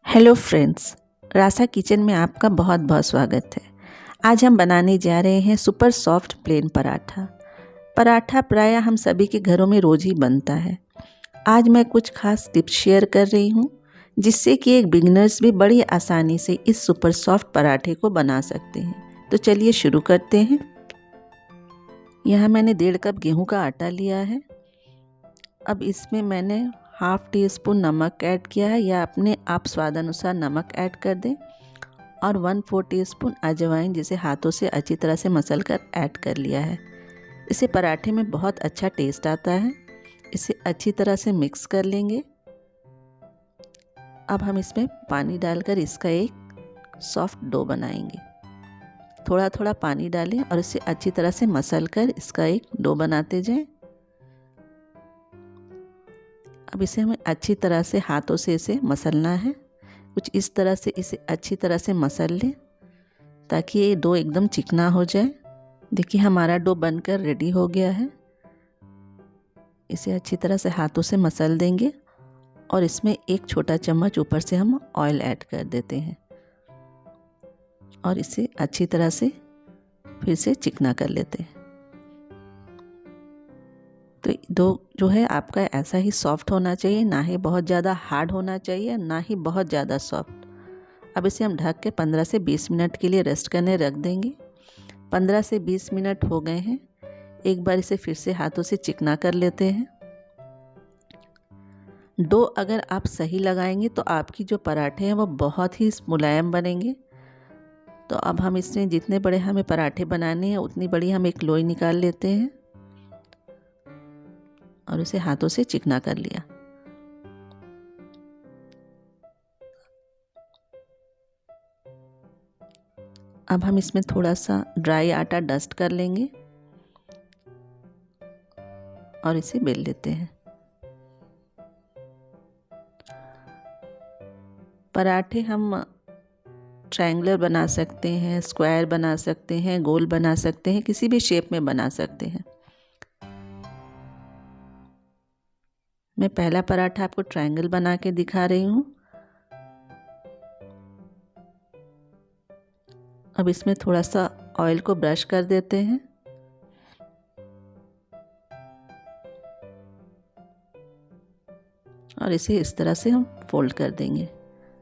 Hello friends, रासा kitchen में आपका बहुत बहुत स्वागत है। आज हम बनाने जा रहे हैं super soft plain paratha. Paratha प्रायः हम सभी के घरों में रोज़ ही बनता है। आज मैं कुछ खास टिप्स शेयर कर रही हूँ जिससे कि एक बिगिनर्स भी बड़ी आसानी से इस सुपर सॉफ्ट पराठे को बना सकते हैं। तो चलिए शुरू करते हैं। यहाँ मैंने 1.5 कप गेहूँ का आटा लिया है। अब इसमें मैंने हाफ़ टी स्पून नमक ऐड किया है, या अपने आप स्वाद अनुसार नमक ऐड कर दें, और 1/4 टीस्पून अजवाइन जिसे हाथों से अच्छी तरह से मसल कर ऐड कर लिया है। इससे पराठे में बहुत अच्छा टेस्ट आता है। इसे अच्छी तरह से मिक्स कर लेंगे। अब हम इसमें पानी डालकर इसका एक सॉफ्ट डो बनाएंगे। थोड़ा थोड़ा पानी डालें और इसे अच्छी तरह से मसल कर इसका एक डो बनाते जाएं। अब इसे हमें अच्छी तरह से हाथों से इसे मसलना है। कुछ इस तरह से इसे अच्छी तरह से मसल लें ताकि ये डो एकदम चिकना हो जाए। देखिए हमारा डो बनकर रेडी हो गया है। इसे अच्छी तरह से हाथों से मसल देंगे और इसमें एक छोटा चम्मच ऊपर से हम ऑयल ऐड कर देते हैं और इसे अच्छी तरह से फिर से चिकना कर लेते हैं। तो डो जो है आपका ऐसा ही सॉफ्ट होना चाहिए, ना ही बहुत ज़्यादा हार्ड होना चाहिए, ना ही बहुत ज़्यादा सॉफ्ट। अब इसे हम ढक के 15 से 20 मिनट के लिए रेस्ट करने रख देंगे। 15 से 20 मिनट हो गए हैं। एक बार इसे फिर से हाथों से चिकना कर लेते हैं। डो अगर आप सही लगाएंगे तो आपकी जो पराठे हैं वो बहुत ही मुलायम बनेंगे। तो अब हम इसमें जितने बड़े हमें पराठे बनाने हैं उतनी बड़ी हम एक लोई निकाल लेते हैं और उसे हाथों से चिकना कर लिया। अब हम इसमें थोड़ा सा ड्राई आटा डस्ट कर लेंगे और इसे बेल लेते हैं। पराठे हम ट्रायंगुलर बना सकते हैं, स्क्वायर बना सकते हैं, गोल बना सकते हैं, किसी भी शेप में बना सकते हैं। मैं पहला पराठा आपको ट्रायंगल बना के दिखा रही हूँ। अब इसमें थोड़ा सा ऑयल को ब्रश कर देते हैं और इसे इस तरह से हम फोल्ड कर देंगे।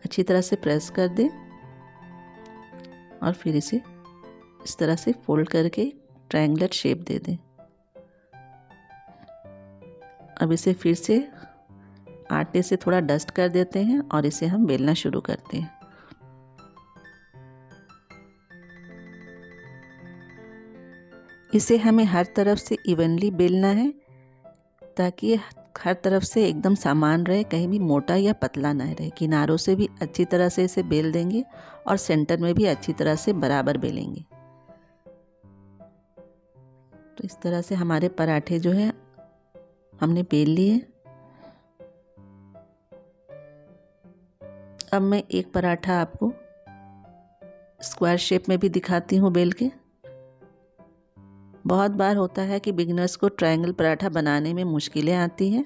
अच्छी तरह से प्रेस कर दें और फिर इसे इस तरह से फोल्ड करके ट्रायंगुलर शेप दे दें। अब इसे फिर से आटे से थोड़ा डस्ट कर देते हैं और इसे हम बेलना शुरू करते हैं। इसे हमें हर तरफ से इवनली बेलना है ताकि ये हर तरफ से एकदम समान रहे, कहीं भी मोटा या पतला ना रहे। किनारों से भी अच्छी तरह से इसे बेल देंगे और सेंटर में भी अच्छी तरह से बराबर बेलेंगे। तो इस तरह से हमारे पराठे जो है हमने बेल लिए। अब मैं एक पराठा आपको स्क्वायर शेप में भी दिखाती हूँ बेल के। बहुत बार होता है कि बिगिनर्स को ट्रायंगल पराठा बनाने में मुश्किलें आती हैं,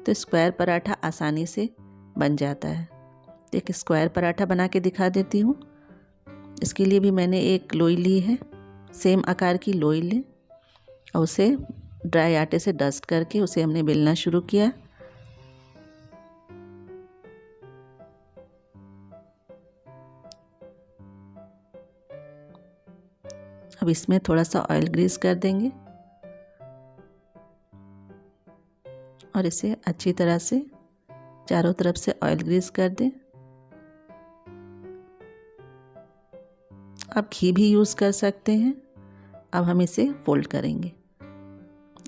तो स्क्वायर पराठा आसानी से बन जाता है। तो एक स्क्वायर पराठा बना के दिखा देती हूँ। इसके लिए भी मैंने एक लोई ली है, सेम आकार की लोई लें और उसे ड्राई आटे से डस्ट करके उसे हमने बेलना शुरू किया। अब इसमें थोड़ा सा ऑयल ग्रीस कर देंगे और इसे अच्छी तरह से चारों तरफ से ऑयल ग्रीस कर दें। आप घी भी यूज़ कर सकते हैं। अब हम इसे फोल्ड करेंगे,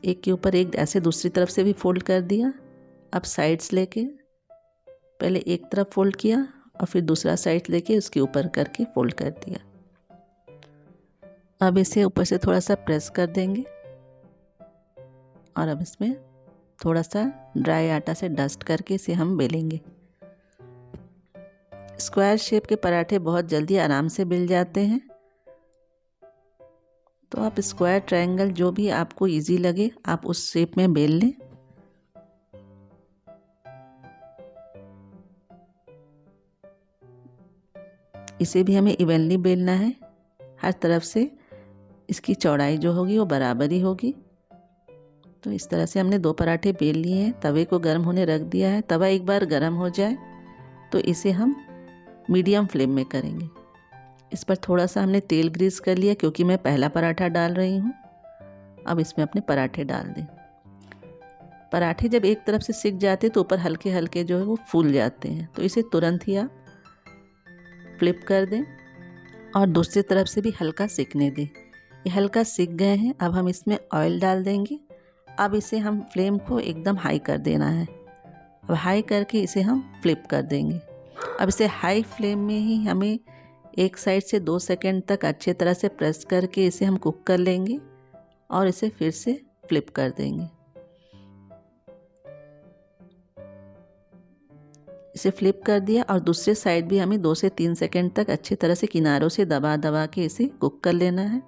एक के ऊपर एक ऐसे दूसरी तरफ से भी फोल्ड कर दिया। अब साइड्स लेके पहले एक तरफ फोल्ड किया और फिर दूसरा साइड लेके उसके ऊपर करके फोल्ड कर दिया। अब इसे ऊपर से थोड़ा सा प्रेस कर देंगे और अब इसमें थोड़ा सा ड्राई आटा से डस्ट करके इसे हम बेलेंगे। स्क्वायर शेप के पराठे बहुत जल्दी आराम से बेल जाते हैं। तो आप स्क्वायर, ट्रायंगल जो भी आपको इजी लगे आप उस शेप में बेल लें। इसे भी हमें इवनली बेलना है, हर तरफ से इसकी चौड़ाई जो होगी वो बराबर ही होगी। तो इस तरह से हमने 2 पराठे बेल लिए हैं। तवे को गर्म होने रख दिया है। तवा एक बार गर्म हो जाए तो इसे हम मीडियम फ्लेम में करेंगे। इस पर थोड़ा सा हमने तेल ग्रीस कर लिया क्योंकि मैं पहला पराठा डाल रही हूँ। अब इसमें अपने पराठे डाल दें। पराठे जब एक तरफ से सिक जाते तो ऊपर हल्के हल्के जो है वो फूल जाते हैं, तो इसे तुरंत ही आप फ्लिप कर दें और दूसरी तरफ से भी हल्का सिकने दें। ये हल्का सिक गए हैं। अब हम इसमें ऑयल डाल देंगे। अब इसे हम फ्लेम को एकदम हाई कर देना है। अब हाई करके इसे हम फ्लिप कर देंगे। अब इसे हाई फ्लेम में ही हमें एक साइड से 2 सेकंड तक अच्छे तरह से प्रेस करके इसे हम कुक कर लेंगे और इसे फिर से फ्लिप कर देंगे। इसे फ्लिप कर दिया और दूसरे साइड भी हमें 2 से 3 सेकंड तक अच्छी तरह से किनारों से दबा दबा के इसे कुक कर लेना है।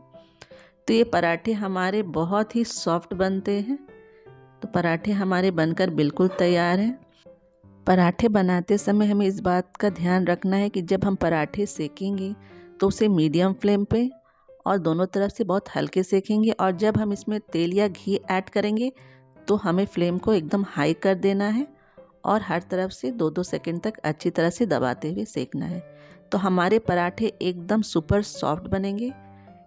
तो ये पराठे हमारे बहुत ही सॉफ्ट बनते हैं। तो पराठे हमारे बनकर बिल्कुल तैयार हैं। पराठे बनाते समय हमें इस बात का ध्यान रखना है कि जब हम पराठे सेकेंगे तो उसे मीडियम फ्लेम पे और दोनों तरफ से बहुत हल्के सेकेंगे, और जब हम इसमें तेल या घी ऐड करेंगे तो हमें फ्लेम को एकदम हाई कर देना है और हर तरफ से 2-2 सेकंड तक अच्छी तरह से दबाते हुए सेकना है। तो हमारे पराठे एकदम सुपर सॉफ्ट बनेंगे।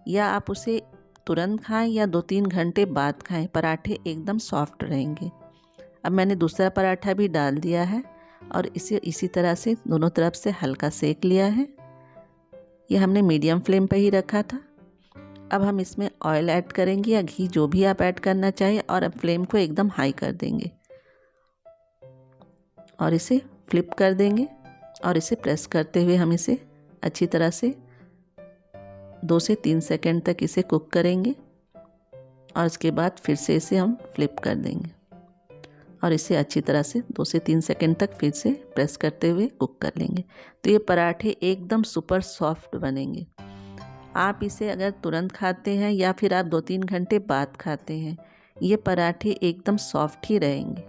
या आप उसे तुरंत खाएं या 2-3 घंटे बाद खाएं, पराठे एकदम सॉफ्ट रहेंगे। अब मैंने दूसरा पराठा भी डाल दिया है और इसे इसी तरह से दोनों तरफ से हल्का सेक लिया है। ये हमने मीडियम फ्लेम पर ही रखा था। अब हम इसमें ऑयल ऐड करेंगे या घी, जो भी आप ऐड करना चाहिए, और अब फ्लेम को एकदम हाई कर देंगे और इसे फ्लिप कर देंगे और इसे प्रेस करते हुए हम इसे अच्छी तरह से 2 से 3 सेकंड तक इसे कुक करेंगे और उसके बाद फिर से इसे हम फ्लिप कर देंगे और इसे अच्छी तरह से 2 से 3 सेकंड तक फिर से प्रेस करते हुए कुक कर लेंगे। तो ये पराठे एकदम सुपर सॉफ्ट बनेंगे। आप इसे अगर तुरंत खाते हैं या फिर आप 2-3 घंटे बाद खाते हैं, ये पराठे एकदम सॉफ्ट ही रहेंगे।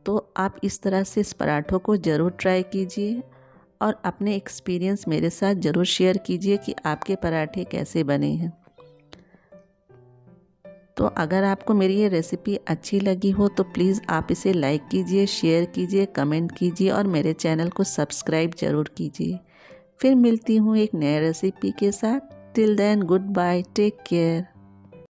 तो आप इस तरह से इस पराठों को ज़रूर ट्राई कीजिए और अपने एक्सपीरियंस मेरे साथ ज़रूर शेयर कीजिए कि आपके पराठे कैसे बने हैं। तो अगर आपको मेरी ये रेसिपी अच्छी लगी हो तो प्लीज़ आप इसे लाइक कीजिए, शेयर कीजिए, कमेंट कीजिए और मेरे चैनल को सब्सक्राइब ज़रूर कीजिए। फिर मिलती हूँ एक नए रेसिपी के साथ। Till then, goodbye, take care.